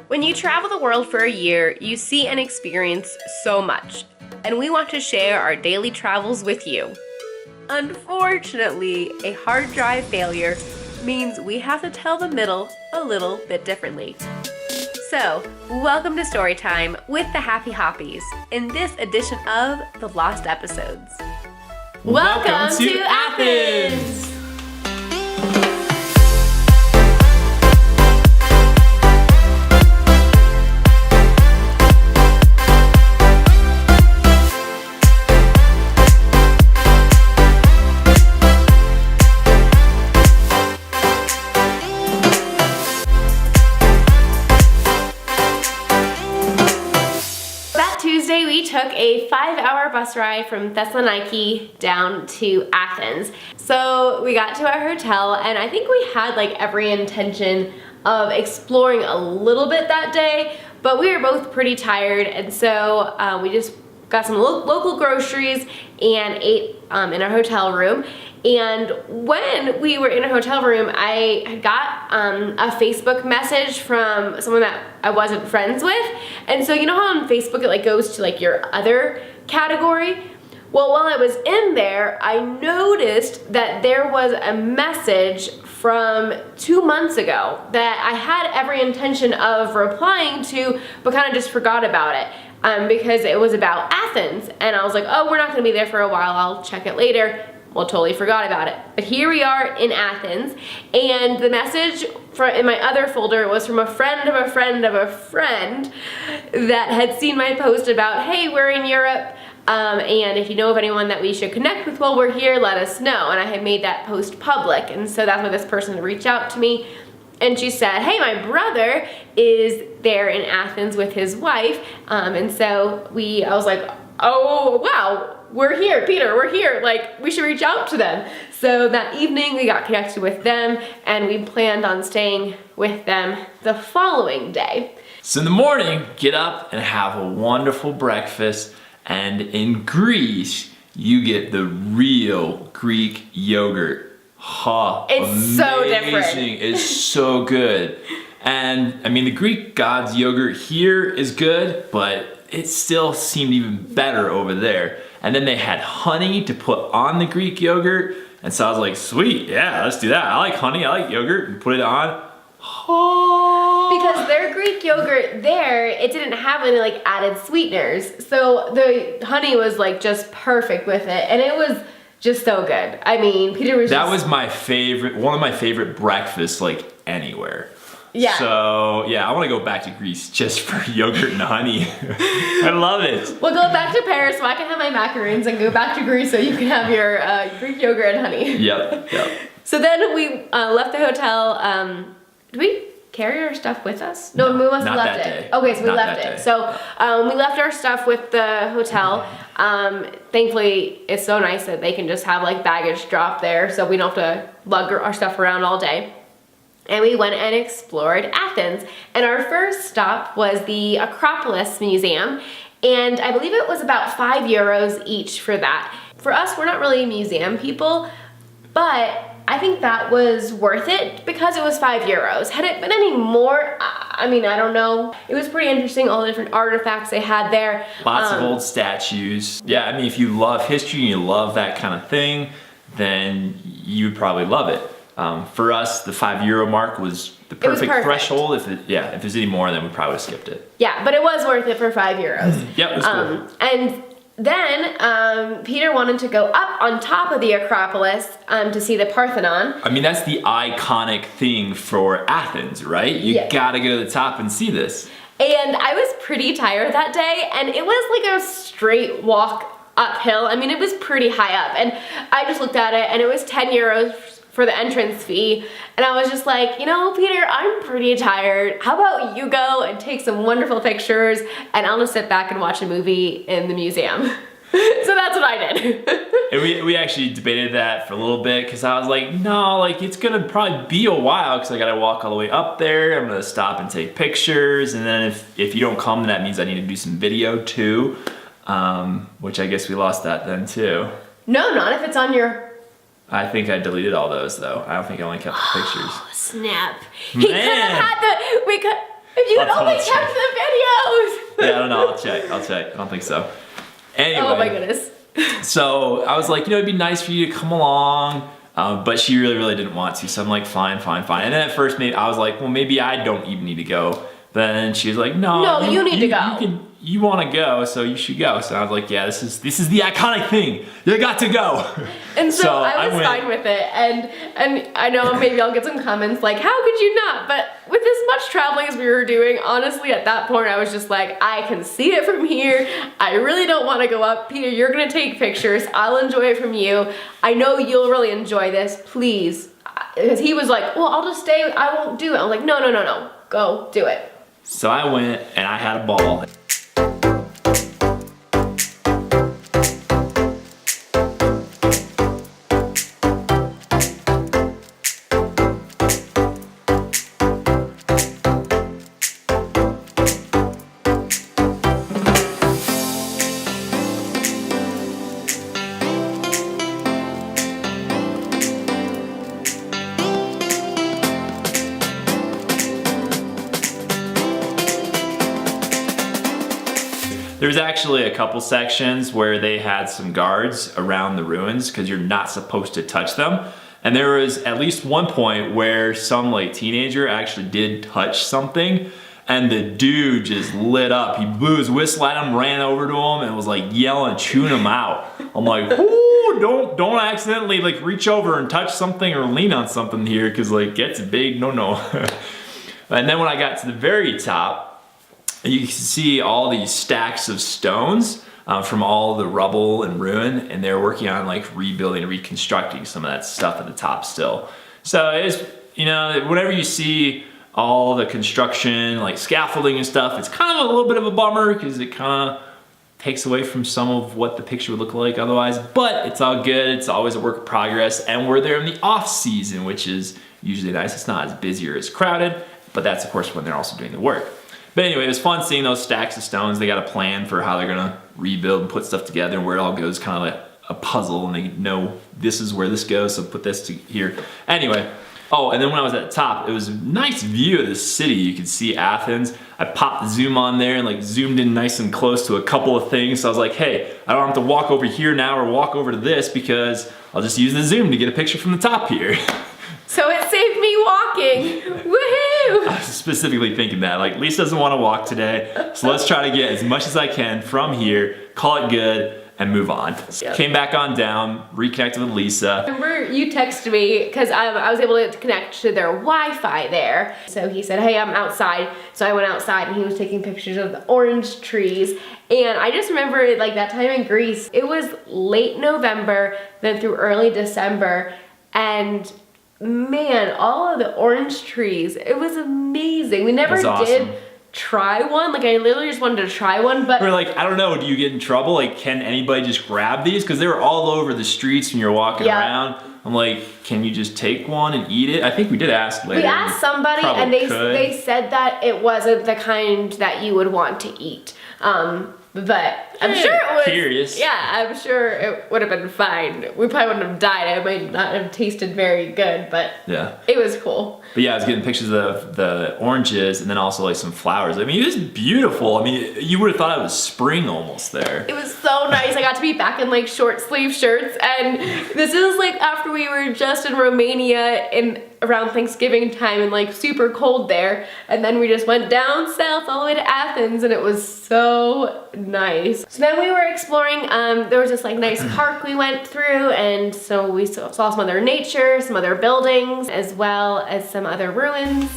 When you travel the world for a year, you see and experience so much, and we want to share our daily travels with you. Unfortunately, a hard drive failure means we have to tell the middle a little bit differently. So, welcome to Storytime with the Happy Hoppies in this edition of The Lost Episodes. Welcome to Athens! Tuesday, we took a 5-hour bus ride from Thessaloniki down to Athens. So we got to our hotel, and I think we had like every intention of exploring a little bit that day, but we were both pretty tired, and so we just got some local groceries and ate in our hotel room. And when we were in a hotel room, I got a Facebook message from someone that I wasn't friends with. And so you know how on Facebook it like goes to like your other category? Well, while I was in there, I noticed that there was a message from 2 months ago that I had every intention of replying to, but kind of just forgot about it. Because it was about Athens. And I was like, oh, we're not gonna be there for a while, I'll check it later. Well, totally forgot about it. But here we are in Athens, and the message in my other folder was from a friend of a friend of a friend that had seen my post about, hey, we're in Europe, and if you know of anyone that we should connect with while we're here, let us know. And I had made that post public, and so that's why this person reached out to me. And she said, hey, my brother is there in Athens with his wife. And so I was like, oh, wow, we're here, Peter, we're here. Like, we should reach out to them. So that evening we got connected with them, and we planned on staying with them the following day. So in the morning, get up and have a wonderful breakfast. And in Greece, you get the real Greek yogurt. It's amazing. So different. It's so good. And I mean, the Greek god's yogurt here is good, but it still seemed even better over there. And then they had honey to put on the Greek yogurt. And so I was like, sweet, yeah, let's do that. I like honey, I like yogurt, and put it on. Because their Greek yogurt there, it didn't have any like added sweeteners. So the honey was like just perfect with it. And it was just so good. I mean, Peter was That was my favorite, one of my favorite breakfasts like anywhere. Yeah. So, yeah, I want to go back to Greece just for yogurt and honey. I love it. We'll go back to Paris so I can have my macaroons, and go back to Greece so you can have your Greek yogurt and honey. Yep. So then we left the hotel. Did we carry our stuff with us? No, we must have left it. Okay, so we left it. So we left our stuff with the hotel. Thankfully, it's so nice that they can just have like baggage drop there, so we don't have to lug our stuff around all day. And we went and explored Athens. And our first stop was the Acropolis Museum. And I believe it was about €5 each for that. For us, we're not really museum people, but I think that was worth it because it was €5. Had it been any more, I mean, I don't know. It was pretty interesting, all the different artifacts they had there. Lots of old statues. Yeah, I mean, if you love history and you love that kind of thing, then you would probably love it. For us, the €5 mark was the perfect threshold. If there's any more, then we probably would have skipped it. Yeah, but it was worth it for €5. Yep, it was cool. And then Peter wanted to go up on top of the Acropolis to see the Parthenon. I mean, that's the iconic thing for Athens, right? You gotta go to the top and see this. And I was pretty tired that day, and it was like a straight walk uphill. I mean, it was pretty high up, and I just looked at it, and it was €10 for the entrance fee. And I was just like, you know, Peter, I'm pretty tired. How about you go and take some wonderful pictures, and I'll just sit back and watch a movie in the museum. So that's what I did. And we actually debated that for a little bit, because I was like, no, like it's gonna probably be a while, because I gotta walk all the way up there. I'm gonna stop and take pictures, and then if you don't come, then that means I need to do some video too, which I guess we lost that then too. No, not if it's on your I think I deleted all those though. I don't think I only kept the pictures. Oh, snap. He could have had the, If you had I'll only check. kept the videos! Yeah, I don't know. I'll check. I don't think so. Anyway. Oh my goodness. So I was like, it'd be nice for you to come along. But she really didn't want to. So I'm like, fine. And then at first I was like, well, maybe I don't even need to go. Then she was like, no, you need to go. You want to go, so you should go. So I was like, yeah, this is the iconic thing. You got to go. And so I was fine with it. And I know maybe I'll get some comments like, how could you not? But with as much traveling as we were doing, honestly, at that point, I was just like, I can see it from here. I really don't want to go up. Peter, you're going to take pictures. I'll enjoy it from you. I know you'll really enjoy this. Please. Because he was like, well, I'll just stay. I won't do it. I was like, no. Go do it. So I went and I had a ball. There's actually a couple sections where they had some guards around the ruins because you're not supposed to touch them. And there was at least one point where some like teenager actually did touch something and the dude just lit up. He blew his whistle at him, ran over to him and was like yelling, chewing him out. I'm like, ooh, don't accidentally like reach over and touch something or lean on something here because like it's big, no. And then when I got to the very top, you can see all these stacks of stones from all the rubble and ruin, and they're working on like rebuilding and reconstructing some of that stuff at the top still. So it's, whenever you see all the construction, like scaffolding and stuff, it's kind of a little bit of a bummer because it kind of takes away from some of what the picture would look like otherwise, but it's all good. It's always a work in progress, and we're there in the off season, which is usually nice. It's not as busy or as crowded, but that's of course when they're also doing the work. But anyway, it was fun seeing those stacks of stones. They got a plan for how they're gonna rebuild and put stuff together and where it all goes, kind of like a puzzle, and they know this is where this goes, so put this to here. Anyway, oh, and then when I was at the top, it was a nice view of the city. You could see Athens. I popped the zoom on there and like zoomed in nice and close to a couple of things. So I was like, hey, I don't have to walk over here now or walk over to this because I'll just use the zoom to get a picture from the top here. So it saved me walking. Woohoo! I was specifically thinking that, like, Lisa doesn't want to walk today, so let's try to get as much as I can from here, call it good, and move on. Yep. Came back on down, reconnected with Lisa. Remember you texted me because I was able to connect to their Wi-Fi there. So he said, hey, I'm outside. So I went outside and he was taking pictures of the orange trees. And I just remember like that time in Greece, it was late November, then through early December, and man, all of the orange trees, it was amazing. We never did try one. Like I literally just wanted to try one, but we're like, I don't know, do you get in trouble? Like, can anybody just grab these? Because they were all over the streets when you're walking around. I'm like, can you just take one and eat it? I think we did ask later. We asked somebody and they said that it wasn't the kind that you would want to eat. But I'm sure it was, curious. Yeah, I'm sure it would have been fine. We probably wouldn't have died. It might not have tasted very good, but yeah, it was cool. But yeah, I was getting pictures of the oranges and then also like some flowers. I mean, it was beautiful. I mean, you would have thought it was spring almost there. It was so nice. I got to be back in like short sleeve shirts, and this is like after we were just in Romania around Thanksgiving time and like super cold there, and then we just went down south all the way to Athens, and it was so nice. So then we were exploring, there was this like nice park we went through, and so we saw some other nature, some other buildings, as well as some other ruins.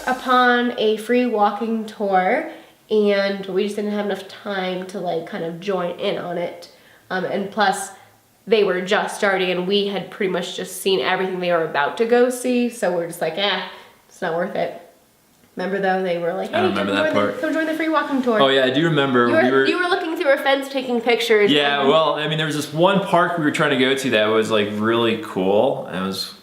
Upon a free walking tour, and we just didn't have enough time to like kind of join in on it, and plus they were just starting and we had pretty much just seen everything they were about to go see. So we're just like, it's not worth it. Remember though, they were like, hey, come join the free walking tour. Oh yeah, I do remember. You were looking through a fence taking pictures. Yeah, well, I mean, there was this one park we were trying to go to that was like really cool. And it was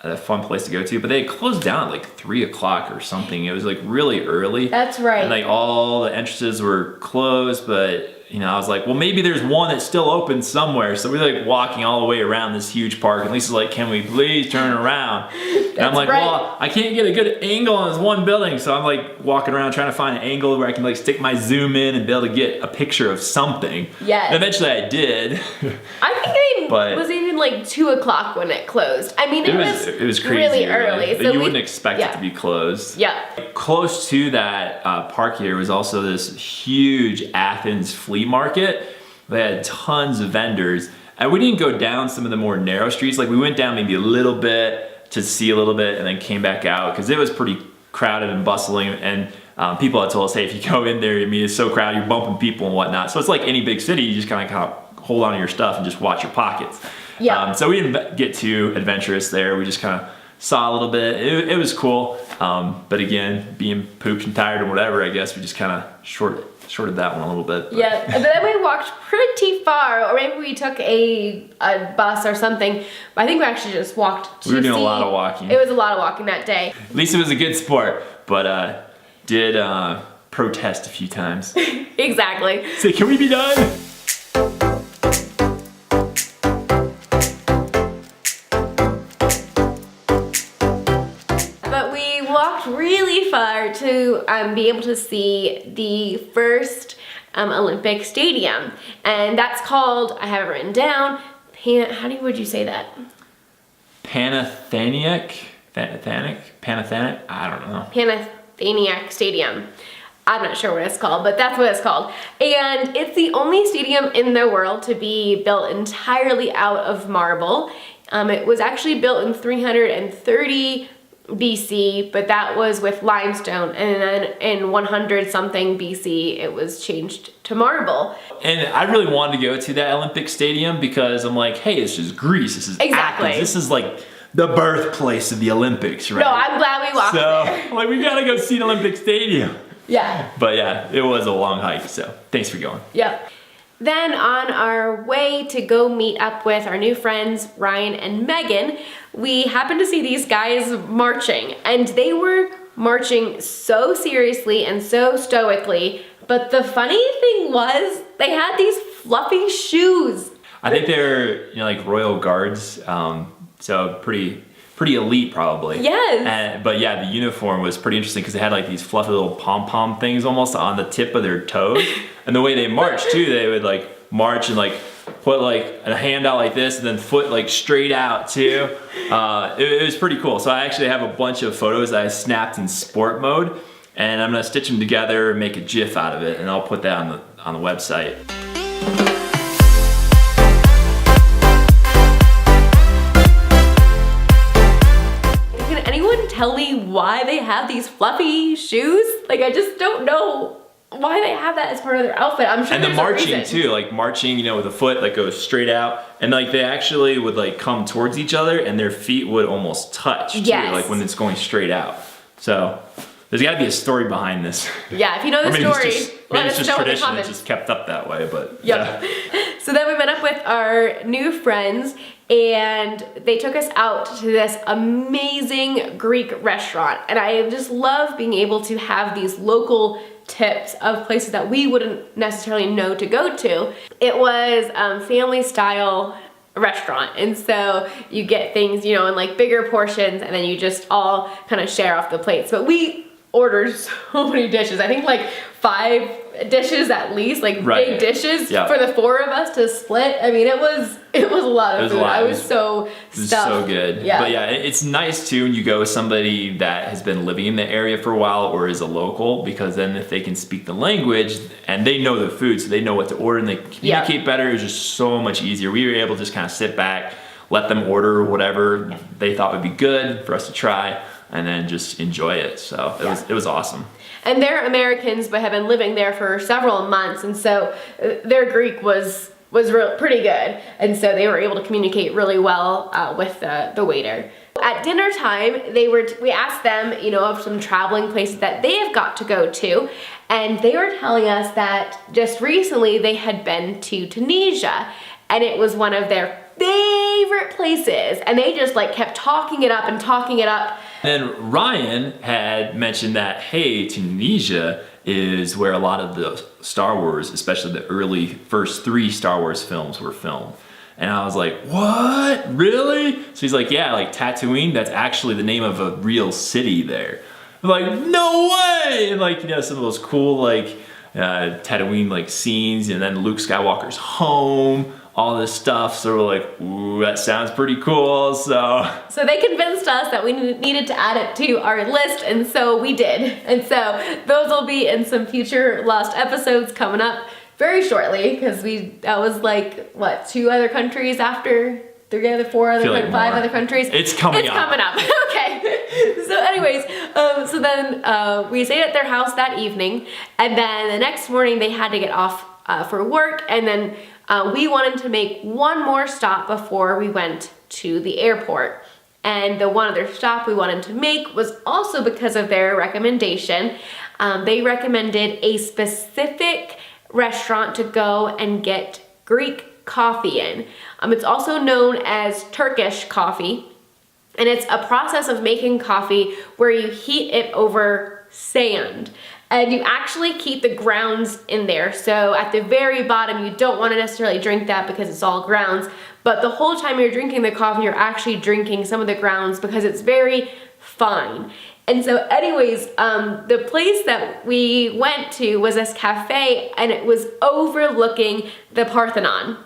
a fun place to go to, but they had closed down at like 3 o'clock or something. It was like really early. That's right. And like all the entrances were closed, but I was like, well, maybe there's one that's still open somewhere. So we're like walking all the way around this huge park, and Lisa's like, can we please turn around? And I'm like, well, I can't get a good angle on this one building. So I'm like walking around trying to find an angle where I can like stick my zoom in and be able to get a picture of something. Yes. And eventually I did. I think it was even like 2 o'clock when it closed. I mean, it was crazy really early. So you wouldn't expect it to be closed. Yeah. Close to that park here was also this huge Athens flea market. They had tons of vendors. And we didn't go down some of the more narrow streets. Like we went down maybe a little bit to see a little bit and then came back out because it was pretty crowded and bustling. And people had told us, hey, if you go in there, I mean, it's so crowded, you're bumping people and whatnot. So it's like any big city, you just kind of hold on to your stuff and just watch your pockets. Yeah. So we didn't get too adventurous there. We just kind of saw a little bit. It was cool. But again, being pooped and tired or whatever, I guess we just kind of shorted that one a little bit. But. Yeah, but then we walked pretty far, or maybe we took a bus or something. But I think we actually just walked to We were doing a lot of walking. It was a lot of walking that day. Lisa was a good sport, but did protest a few times. Exactly. Say, can we be done? Really far to be able to see the first Olympic stadium, and that's called, I have it written down, would you say that? Panathenic? I don't know. Panathenic Stadium. I'm not sure what it's called, but that's what it's called. And it's the only stadium in the world to be built entirely out of marble. It was actually built in 330 BC, but that was with limestone, and then in 100 something BC it was changed to marble. And I really wanted to go to that Olympic stadium because I'm like, hey, this is Greece, this is Athens, this is like the birthplace of the Olympics, right? No, I'm glad we walked there. So like we gotta go see an Olympic stadium. Yeah. But yeah, it was a long hike, so thanks for going. Yep. Then on our way to go meet up with our new friends, Ryan and Megan, we happened to see these guys marching, and they were marching so seriously and so stoically, but the funny thing was they had these fluffy shoes. I think they're like royal guards, so pretty elite probably. Yes. But yeah, the uniform was pretty interesting because they had like these fluffy little pom-pom things almost on the tip of their toes. And the way they marched too, they would like march and like put like a hand out like this and then foot like straight out too. It was pretty cool. So I actually have a bunch of photos that I snapped in sport mode, and I'm gonna stitch them together and make a GIF out of it, and I'll put that on the website. Tell me why they have these fluffy shoes? Like, I just don't know why they have that as part of their outfit. I'm sure. And the marching too, like marching, with a foot that goes straight out, and like they actually would like come towards each other, and their feet would almost touch too, like when it's going straight out. So there's got to be a story behind this. Yeah, if you know the story, maybe it's just tradition. It's just kept up that way, but yeah. So then we met up with our new friends, and they took us out to this amazing Greek restaurant. And I just love being able to have these local tips of places that we wouldn't necessarily know to go to. It was family style restaurant, and so you get things, in like bigger portions, and then you just all kind of share off the plates. But we ordered so many dishes. I think like 5 dishes at least, like big dishes for the 4 of us to split. I mean, it was a lot of food. I was so stuffed. So good. Yeah. But yeah, it's nice too when you go with somebody that has been living in the area for a while or is a local, because then if they can speak the language and they know the food, so they know what to order and they communicate better, it was just so much easier. We were able to just kind of sit back, let them order whatever they thought would be good for us to try, and then just enjoy it. So it was awesome. And they're Americans but have been living there for several months, and so their Greek was was pretty good. And so they were able to communicate really well with the waiter. At dinner time, we asked them, you know, of some traveling places that they have got to go to. And they were telling us that just recently they had been to Tunisia, and it was one of their favorite places. And they just like kept talking it up and talking it up. And Ryan had mentioned that, hey, Tunisia is where a lot of the Star Wars, especially the early first 3 Star Wars films, were filmed. And I was like, what? Really? So he's like, yeah, like Tatooine, that's actually the name of a real city there. I'm like, no way! And like, you know, some of those cool like Tatooine like scenes, and then Luke Skywalker's home, all this stuff. So we're like, ooh, that sounds pretty cool. So they convinced us that we needed to add it to our list, and so we did. And so those will be in some future Lost episodes coming up very shortly, because that was like, what, 2 other countries after 3 other, 4 other, like 5 other countries? It's coming up. It's coming up. Okay. So anyways, so then we stayed at their house that evening, and then the next morning they had to get off for work, and then we wanted to make one more stop before we went to the airport. And the one other stop we wanted to make was also because of their recommendation. They recommended a specific restaurant to go and get Greek coffee in. It's also known as Turkish coffee, and it's a process of making coffee where you heat it over sand. And you actually keep the grounds in there. So at the very bottom, you don't want to necessarily drink that because it's all grounds. But the whole time you're drinking the coffee, you're actually drinking some of the grounds because it's very fine. And so anyways, the place that we went to was this cafe, and it was overlooking the Parthenon.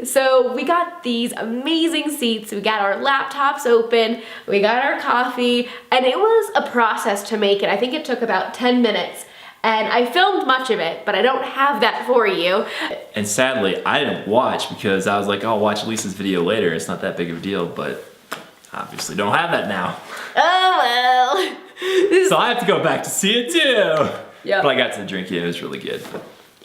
So we got these amazing seats, we got our laptops open, we got our coffee, and it was a process to make it. I think it took about 10 minutes. And I filmed much of it, but I don't have that for you. And sadly, I didn't watch because I was like, I'll watch Lisa's video later. It's not that big of a deal, but obviously don't have that now. Oh well. So I have to go back to see it too. Yep. But I got to drink it, it was really good.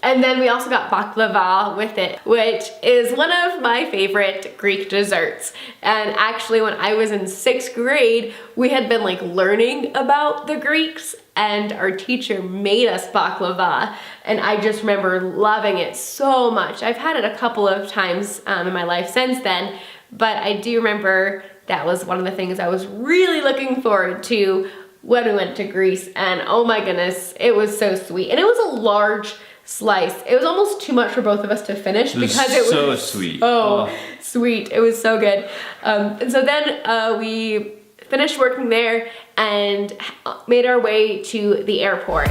And then we also got baklava with it, which is one of my favorite Greek desserts. And actually when I was in 6th grade, we had been like learning about the Greeks, and our teacher made us baklava. And I just remember loving it so much. I've had it a couple of times in my life since then, but I do remember that was one of the things I was really looking forward to when we went to Greece. And oh my goodness, it was so sweet. And it was a large slice. It was almost too much for both of us to finish because it was so sweet. Oh, sweet. It was so good. And so then we finished working there and made our way to the airport.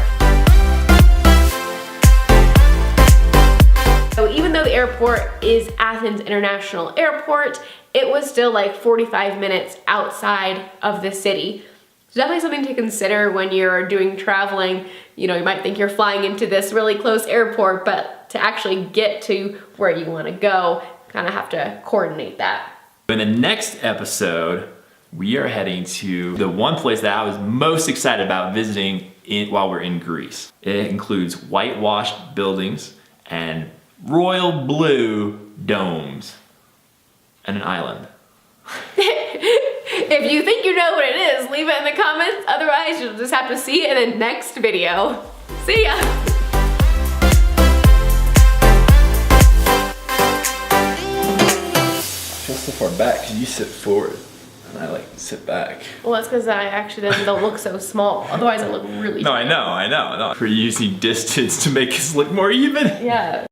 So even though the airport is Athens International Airport, it was still like 45 minutes outside of the city. So definitely something to consider when you're doing traveling. You know, you might think you're flying into this really close airport, but to actually get to where you want to go, kind of have to coordinate that. In the next episode, we are heading to the one place that I was most excited about visiting while we're in Greece. It includes whitewashed buildings and royal blue domes and an island. If you think you know what it is, leave it in the comments. Otherwise, you'll just have to see it in the next video. See ya! I feel so far back because you sit forward and I like sit back. Well, that's because I actually don't look so small. Otherwise, I look really No, I know. We're using distance to make us look more even. Yeah.